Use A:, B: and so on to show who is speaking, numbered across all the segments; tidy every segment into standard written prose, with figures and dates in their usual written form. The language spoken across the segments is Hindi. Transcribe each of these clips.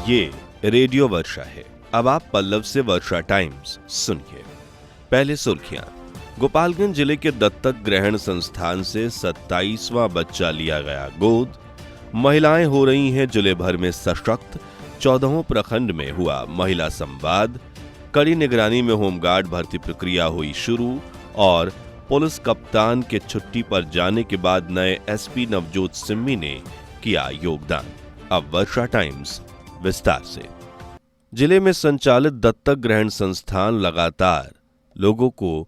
A: ये रेडियो वर्षा है। अब आप पल्लव से वर्षा टाइम्स सुनिए। पहले सुर्खियां। गोपालगंज जिले के दत्तक ग्रहण संस्थान से 27वां बच्चा लिया गया गोद। महिलाएं हो रही हैं जिले भर में सशक्त। 14वें प्रखंड में हुआ महिला संवाद। कड़ी निगरानी में होमगार्ड भर्ती प्रक्रिया हुई शुरू। और पुलिस कप्तान के छुट्टी पर जाने के बाद नए एसपी नवजोत सिम्मी ने किया योगदान। अब वर्षा टाइम्स विस्तार से। जिले में संचालित दत्तक ग्रहण संस्थान लगातार लोगों को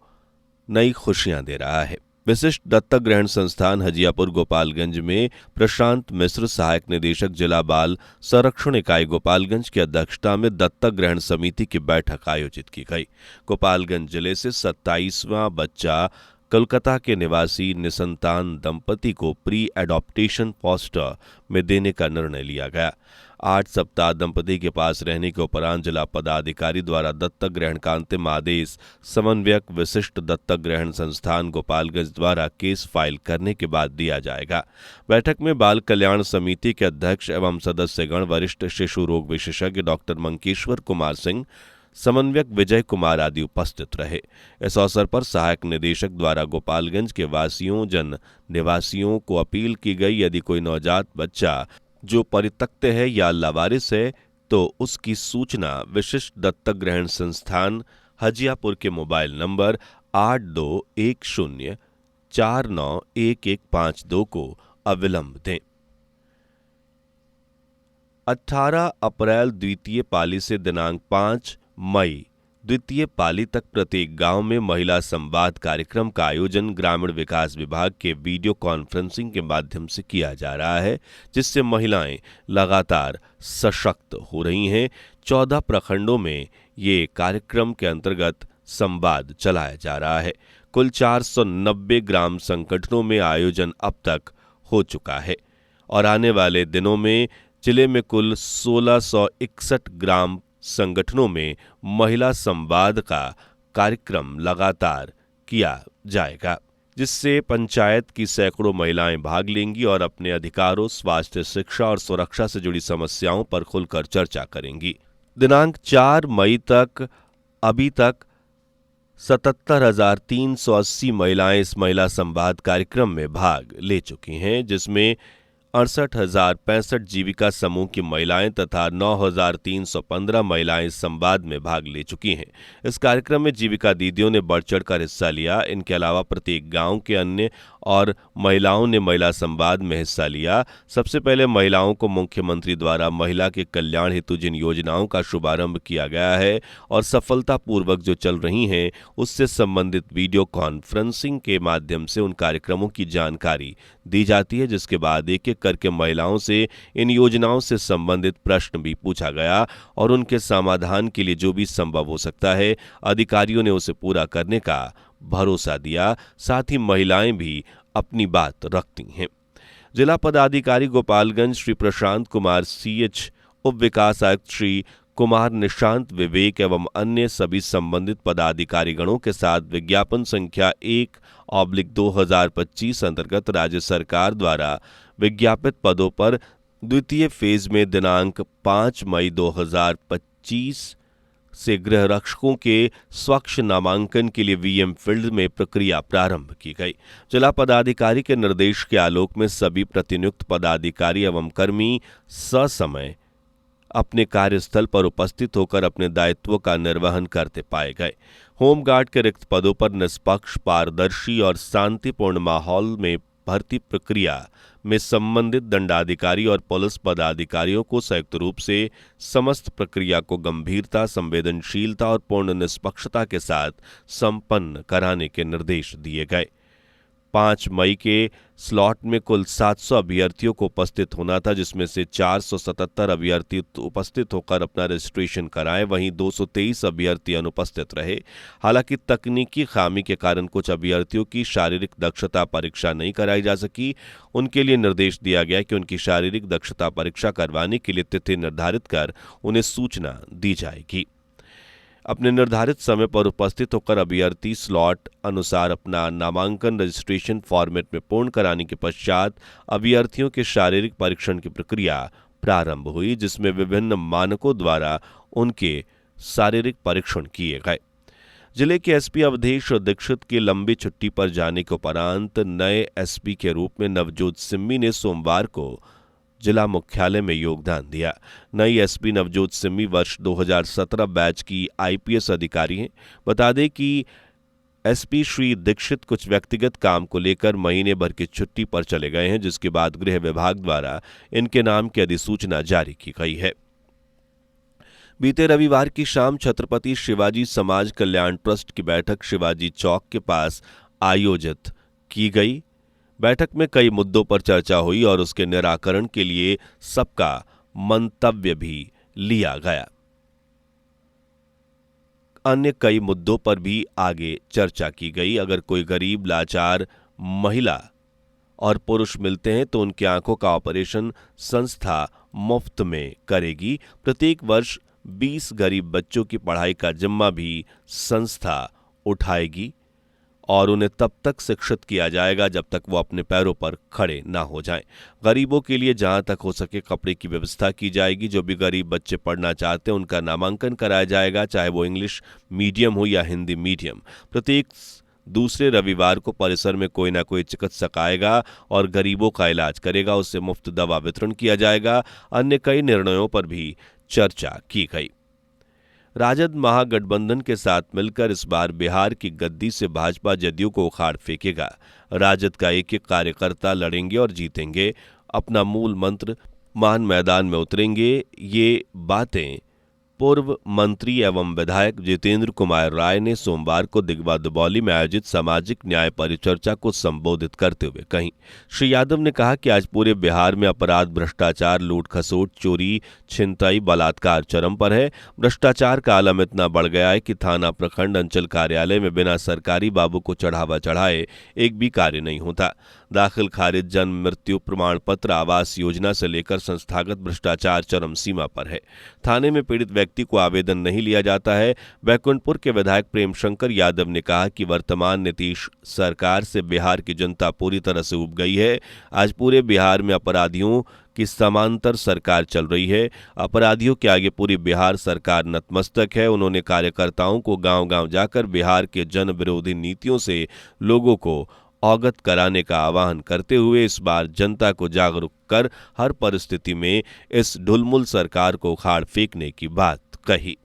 A: नई खुशियां दे रहा है। विशिष्ट दत्तक ग्रहण संस्थान हजियापुर गोपालगंज में प्रशांत मिश्र, सहायक निदेशक जिला बाल संरक्षण इकाई गोपालगंज की अध्यक्षता में दत्तक ग्रहण समिति की बैठक आयोजित की गई। गोपालगंज जिले से 27वां बच्चा कोलकाता के निवासी निसंतान दंपति को प्री एडॉप्टेशन फॉस्टर में देने का निर्णय लिया गया। 8 सप्ताह दंपति के पास रहने के उपरांत जिला पदाधिकारी द्वारा दत्तक ग्रहण का अंतिम आदेश समन्वयक विशिष्ट दत्तक ग्रहण संस्थान गोपालगंज द्वारा केस फाइल करने के बाद दिया जाएगा। बैठक में बाल कल्याण समिति के अध्यक्ष एवं सदस्यगण, वरिष्ठ शिशु रोग विशेषज्ञ डॉक्टर मंकेश्वर कुमार सिंह, समन्वयक विजय कुमार आदि उपस्थित रहे। इस अवसर पर सहायक निदेशक द्वारा गोपालगंज के वासियों जन निवासियों को अपील की गई, यदि कोई नवजात बच्चा जो परित्यक्त है या लावारिस है तो उसकी सूचना विशिष्ट दत्तक ग्रहण संस्थान हजियापुर के मोबाइल नंबर 8210491152 को अविलंब दें। 18 अप्रैल द्वितीय पाली से दिनांक 5 मई द्वितीय पाली तक प्रत्येक गांव में महिला संवाद कार्यक्रम का आयोजन ग्रामीण विकास विभाग के वीडियो कॉन्फ्रेंसिंग के माध्यम से किया जा रहा है, जिससे महिलाएं लगातार सशक्त हो रही हैं। 14 प्रखंडों में ये कार्यक्रम के अंतर्गत संवाद चलाया जा रहा है। कुल 490 ग्राम संगठनों में आयोजन अब तक हो चुका है और आने वाले दिनों में जिले में कुल 1661 ग्राम संगठनों में महिला संवाद का कार्यक्रम लगातार किया जाएगा, जिससे पंचायत की सैकड़ों महिलाएं भाग लेंगी और अपने अधिकारों, स्वास्थ्य, शिक्षा और सुरक्षा से जुड़ी समस्याओं पर खुलकर चर्चा करेंगी। दिनांक 4 मई तक अभी तक 77,380 महिलाएं इस महिला संवाद कार्यक्रम में भाग ले चुकी हैं, जिसमें 68,065 जीविका समूह की महिलाएं तथा 9,315 महिलाएं इस संवाद में भाग ले चुकी हैं। इस कार्यक्रम में जीविका दीदियों ने बढ़ चढ़कर हिस्सा लिया। इनके अलावा प्रत्येक गांव के अन्य और महिलाओं ने महिला संवाद में हिस्सा लिया। सबसे पहले महिलाओं को मुख्यमंत्री द्वारा महिला के कल्याण हेतु जिन योजनाओं का शुभारंभ किया गया है और सफलतापूर्वक जो चल रही हैं, उससे संबंधित वीडियो कॉन्फ्रेंसिंग के माध्यम से उन कार्यक्रमों की जानकारी दी जाती है, जिसके बाद एक एक करके महिलाओं से इन योजनाओं से संबंधित प्रश्न भी पूछा गया और उनके समाधान के लिए जो भी संभव हो सकता है अधिकारियों ने उसे पूरा करने का भरोसा दिया। साथ ही महिलाएं भी अपनी बात रखती हैं। जिला पदाधिकारी गोपालगंज श्री प्रशांत कुमार CH, उप विकास आयुक्त श्री कुमार निशांत विवेक एवं अन्य सभी संबंधित पदाधिकारीगणों के साथ विज्ञापन संख्या 1/2025 अंतर्गत राज्य सरकार द्वारा विज्ञापित पदों पर द्वितीय फेज में दिनांक 5 मई 2025 से गृह रक्षकों के स्वच्छ नामांकन के लिए VM फील्ड में प्रक्रिया प्रारंभ की गई। जिला पदाधिकारी के निर्देश के आलोक में सभी प्रतिनियुक्त पदाधिकारी एवं कर्मी ससमय अपने कार्यस्थल पर उपस्थित होकर अपने दायित्वों का निर्वहन करते पाए गए। होमगार्ड के रिक्त पदों पर निष्पक्ष, पारदर्शी और शांतिपूर्ण माहौल में भर्ती प्रक्रिया में संबंधित दंडाधिकारी और पुलिस पदाधिकारियों को संयुक्त रूप से समस्त प्रक्रिया को गंभीरता, संवेदनशीलता और पूर्ण निष्पक्षता के साथ संपन्न कराने के निर्देश दिए गए। 5 मई के स्लॉट में कुल 700 अभ्यर्थियों को उपस्थित होना था, जिसमें से 477 अभ्यर्थी उपस्थित होकर अपना रजिस्ट्रेशन कराएं, वहीं 223 अभ्यर्थी अनुपस्थित रहे। हालांकि तकनीकी खामी के कारण कुछ अभ्यर्थियों की शारीरिक दक्षता परीक्षा नहीं कराई जा सकी। उनके लिए निर्देश दिया गया कि उनकी शारीरिक दक्षता परीक्षा करवाने के लिए तिथि निर्धारित कर उन्हें सूचना दी जाएगी। अपने निर्धारित समय पर उपस्थित होकर अभ्यर्थी स्लॉट अनुसार अपना नामांकन रजिस्ट्रेशन फॉर्मेट में पूर्ण कराने के पश्चात अभ्यर्थियों के शारीरिक परीक्षण की प्रक्रिया प्रारंभ हुई, जिसमें विभिन्न मानकों द्वारा उनके शारीरिक परीक्षण किए गए। जिले के एसपी अवधेश दीक्षित की लंबी छुट्टी पर जाने के उपरांत नए एसपी के रूप में नवजोत सिम्मी ने सोमवार को जिला मुख्यालय में योगदान दिया। नई एसपी नवजोत सिम्मी वर्ष 2017 बैच की आईपीएस अधिकारी हैं। बता दें कि एसपी श्री दीक्षित कुछ व्यक्तिगत काम को लेकर महीने भर की छुट्टी पर चले गए हैं, जिसके बाद गृह विभाग द्वारा इनके नाम की अधिसूचना जारी की गई है। बीते रविवार की शाम छत्रपति शिवाजी समाज कल्याण ट्रस्ट की बैठक शिवाजी चौक के पास आयोजित की गई। बैठक में कई मुद्दों पर चर्चा हुई और उसके निराकरण के लिए सबका मंतव्य भी लिया गया। अन्य कई मुद्दों पर भी आगे चर्चा की गई। अगर कोई गरीब लाचार महिला और पुरुष मिलते हैं तो उनकी आंखों का ऑपरेशन संस्था मुफ्त में करेगी। प्रत्येक वर्ष 20 गरीब बच्चों की पढ़ाई का जिम्मा भी संस्था उठाएगी और उन्हें तब तक शिक्षित किया जाएगा जब तक वो अपने पैरों पर खड़े ना हो जाएं। गरीबों के लिए जहां तक हो सके कपड़े की व्यवस्था की जाएगी। जो भी गरीब बच्चे पढ़ना चाहते हैं उनका नामांकन कराया जाएगा, चाहे वो इंग्लिश मीडियम हो या हिंदी मीडियम। प्रत्येक दूसरे रविवार को परिसर में कोई ना कोई चिकित्सक आएगा और गरीबों का इलाज करेगा, उससे मुफ्त दवा वितरण किया जाएगा। अन्य कई निर्णयों पर भी चर्चा की गई। राजद महागठबंधन के साथ मिलकर इस बार बिहार की गद्दी से भाजपा जदयू को उखाड़ फेंकेगा। राजद का एक एक कार्यकर्ता लड़ेंगे और जीतेंगे। अपना मूल मंत्र मान मैदान में उतरेंगे। ये बातें पूर्व मंत्री एवं विधायक जितेंद्र कुमार राय ने सोमवार को दिगवा दुबौली में आयोजित सामाजिक न्याय परिचर्चा को संबोधित करते हुए कही। श्री यादव ने कहा कि आज पूरे बिहार में अपराध, भ्रष्टाचार, लूट खसोट, चोरी, छिनताई, बलात्कार चरम पर है। भ्रष्टाचार का आलम इतना बढ़ गया है कि थाना, प्रखंड, अंचल कार्यालय में बिना सरकारी बाबू को चढ़ावा चढ़ाए एक भी कार्य नहीं होता। दाखिल खारिज, जन्म मृत्यु प्रमाण पत्र, आवास योजना से लेकर संस्थागत भ्रष्टाचार चरम सीमा पर है। थाने में पीड़ित व्यक्ति को आवेदन नहीं लिया जाता है। बैकुंठपुर के विधायक प्रेम शंकर यादव ने कहा कि वर्तमान नीतीश सरकार से बिहार की जनता पूरी तरह से ऊब गई है। आज पूरे बिहार में अपराधियों की समांतर सरकार चल रही है। अपराधियों के आगे पूरी बिहार सरकार नतमस्तक है। उन्होंने कार्यकर्ताओं को गांव-गांव जाकर बिहार के जन विरोधी नीतियों से लोगों को अवगत कराने का आह्वान करते हुए इस बार जनता को जागरूक कर हर परिस्थिति में इस ढुलमुल सरकार को उखाड़ फेंकने की बात कही।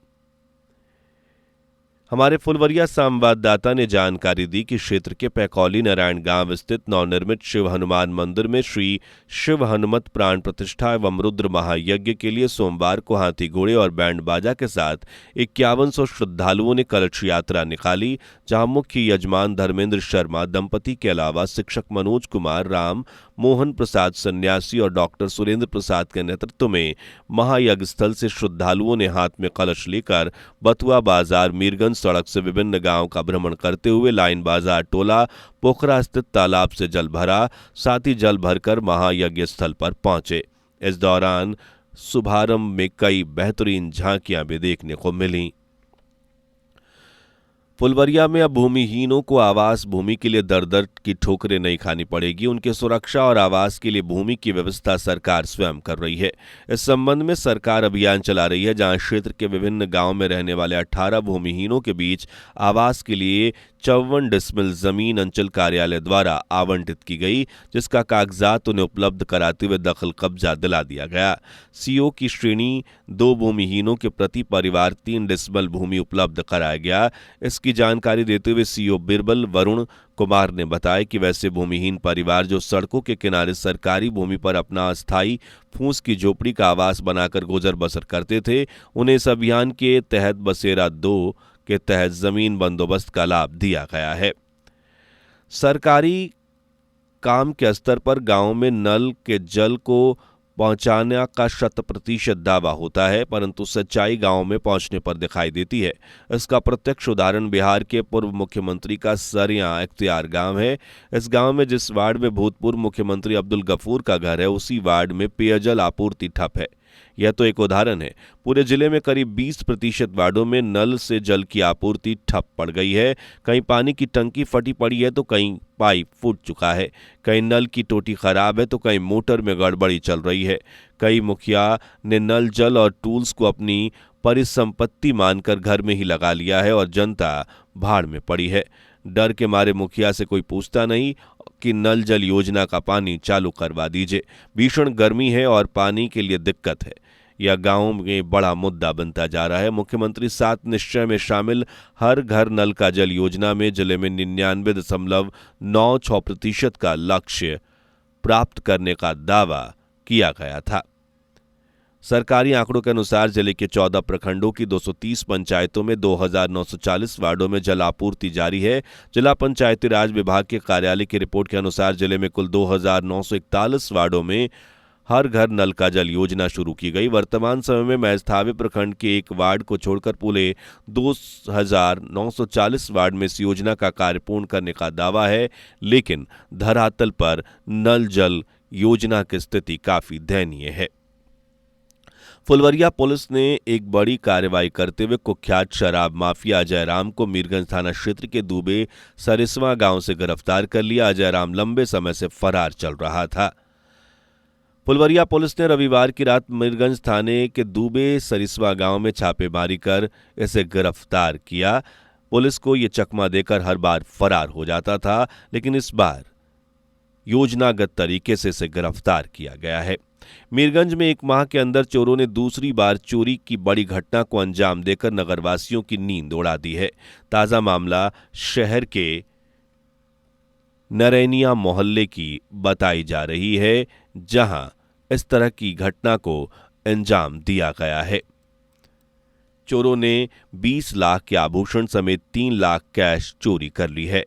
A: हमारे फुलवरिया संवाददाता ने जानकारी दी कि क्षेत्र के पैकौली नारायण गांव स्थित नवनिर्मित शिव हनुमान मंदिर में श्री शिव हनुमत प्राण प्रतिष्ठा एवं रुद्र महायज्ञ के लिए सोमवार को हाथी घोड़े और बैंड बाजा के साथ 5100 श्रद्धालुओं ने कलश यात्रा निकाली, जहां मुख्य यजमान धर्मेंद्र शर्मा दंपति के अलावा शिक्षक मनोज कुमार, राम मोहन प्रसाद सन्यासी और डॉक्टर सुरेंद्र प्रसाद के नेतृत्व में महायज्ञ स्थल से श्रद्धालुओं ने हाथ में कलश लेकर बथुआ बाजार, मीरगंज सड़क से विभिन्न गांव का भ्रमण करते हुए लाइन बाजार टोला पोखरा स्थित तालाब से जल भरा, साथ ही जल भरकर महायज्ञ स्थल पर पहुंचे। इस दौरान शुभारंभ में कई बेहतरीन झांकियां भी देखने को मिली। फुलवरिया में अब भूमिहीनों को आवास भूमि के लिए दर दर की ठोकरें नहीं खानी पड़ेगी। उनके सुरक्षा और आवास के लिए भूमि की व्यवस्था सरकार स्वयं कर रही है। इस संबंध में सरकार अभियान चला रही है, जहां क्षेत्र के विभिन्न गांव में रहने वाले 18 भूमिहीनों के बीच आवास के लिए 54 डिसमिल जमीन अंचल कार्यालय द्वारा आवंटित की गई, जिसका कागजात उन्हें उपलब्ध कराते हुए दखल कब्जा दिला दिया गया। सीओ की श्रेणी 2 भूमिहीनों के प्रति परिवार 3 डिसमिल भूमि उपलब्ध कराया गया। इसकी जानकारी देते हुए सीओ बिरबल वरुण कुमार ने बताया कि वैसे भूमिहीन परिवार जो सड़कों के किनारे सरकारी भूमि पर अपना अस्थायी फूस की झोपड़ी का आवास बनाकर गुजर बसर करते थे, उन्हें इस अभियान के तहत बसेरा 2 के तहत जमीन बंदोबस्त का लाभ दिया गया है। सरकारी काम के स्तर पर गांव में नल के जल को पहुंचाने का 100% दावा होता है, परंतु सच्चाई गांव में पहुंचने पर दिखाई देती है। इसका प्रत्यक्ष उदाहरण बिहार के पूर्व मुख्यमंत्री का सरिया इख्तियार गांव है। इस गांव में जिस वार्ड में भूतपूर्व मुख्यमंत्री अब्दुल गफूर का घर है, उसी वार्ड में पेयजल आपूर्ति ठप है। यह तो एक उदाहरण है। पूरे जिले में करीब 20% वार्डों में नल से जल की आपूर्ति ठप पड़ गई है। कहीं पानी की टंकी फटी पड़ी है तो कहीं पाइप फूट चुका है, कहीं नल की टोटी खराब है तो कहीं मोटर में गड़बड़ी चल रही है। कई मुखिया ने नल जल और टूल्स को अपनी परिसंपत्ति मानकर घर में ही लगा लिया है और जनता भाड़ में पड़ी है। डर के मारे मुखिया से कोई पूछता नहीं कि नल जल योजना का पानी चालू करवा दीजिए। भीषण गर्मी है और पानी के लिए दिक्कत है। यह गांव में बड़ा मुद्दा बनता जा रहा है। मुख्यमंत्री 7 निश्चय में शामिल हर घर नल का जल योजना में जिले में 99.96% का लक्ष्य प्राप्त करने का दावा किया गया था। सरकारी आंकड़ों के अनुसार जिले के 14 प्रखंडों की 230 पंचायतों में 2,940 वार्डों में जल आपूर्ति जारी है। जिला पंचायती राज विभाग के कार्यालय की रिपोर्ट के अनुसार जिले में कुल 2,941 वार्डों में हर घर नल का जल योजना शुरू की गई। वर्तमान समय में मैस्थावे प्रखंड के एक वार्ड को छोड़कर पूरे 2,940 वार्ड में इस योजना का कार्य पूर्ण करने का दावा है, लेकिन धरातल पर नल जल योजना की स्थिति काफी दयनीय है। फुलवरिया पुलिस ने एक बड़ी कार्रवाई करते हुए कुख्यात शराब माफिया अजय राम को मीरगंज थाना क्षेत्र के दूबे सरिस्वा गांव से गिरफ्तार कर लिया। अजय राम लंबे समय से फरार चल रहा था। फुलवरिया पुलिस ने रविवार की रात मीरगंज थाने के दूबे सरिस्वा गांव में छापेमारी कर इसे गिरफ्तार किया। पुलिस को ये चकमा देकर हर बार फरार हो जाता था, लेकिन इस बार योजनागत तरीके से इसे गिरफ्तार किया गया है। मीरगंज में एक माह के अंदर चोरों ने दूसरी बार चोरी की बड़ी घटना को अंजाम देकर नगरवासियों की नींद उड़ा दी है। ताजा मामला शहर के नरैनिया मोहल्ले की बताई जा रही है, जहां इस तरह की घटना को अंजाम दिया गया है। चोरों ने 20 लाख के आभूषण समेत 3 लाख कैश चोरी कर ली है।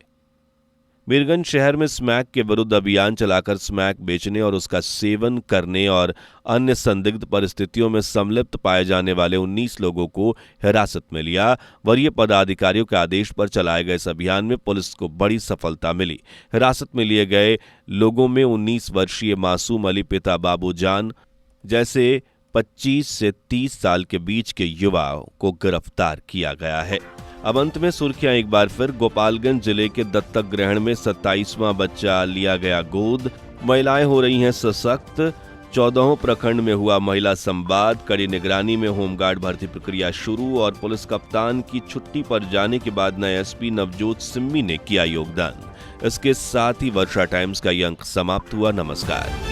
A: मीरगंज शहर में स्मैक के विरुद्ध अभियान चलाकर स्मैक बेचने और उसका सेवन करने और अन्य संदिग्ध परिस्थितियों में संलिप्त पाए जाने वाले 19 लोगों को हिरासत में लिया। वरीय पदाधिकारियों के आदेश पर चलाए गए इस अभियान में पुलिस को बड़ी सफलता मिली। हिरासत में लिए गए लोगों में 19 वर्षीय मासूम अली पिता बाबूजान जैसे 25 से 30 साल के बीच के युवाओं को गिरफ्तार किया गया है। अब अंत में सुर्खियां एक बार फिर। गोपालगंज जिले के दत्तक ग्रहण में 27वां बच्चा लिया गया गोद। महिलाएं हो रही हैं सशक्त। 14 प्रखंड में हुआ महिला संवाद। कड़ी निगरानी में होमगार्ड भर्ती प्रक्रिया शुरू और पुलिस कप्तान की छुट्टी पर जाने के बाद नए एसपी नवजोत सिम्मी ने किया योगदान। इसके साथ ही वर्षा टाइम्स का ये अंक समाप्त हुआ। नमस्कार।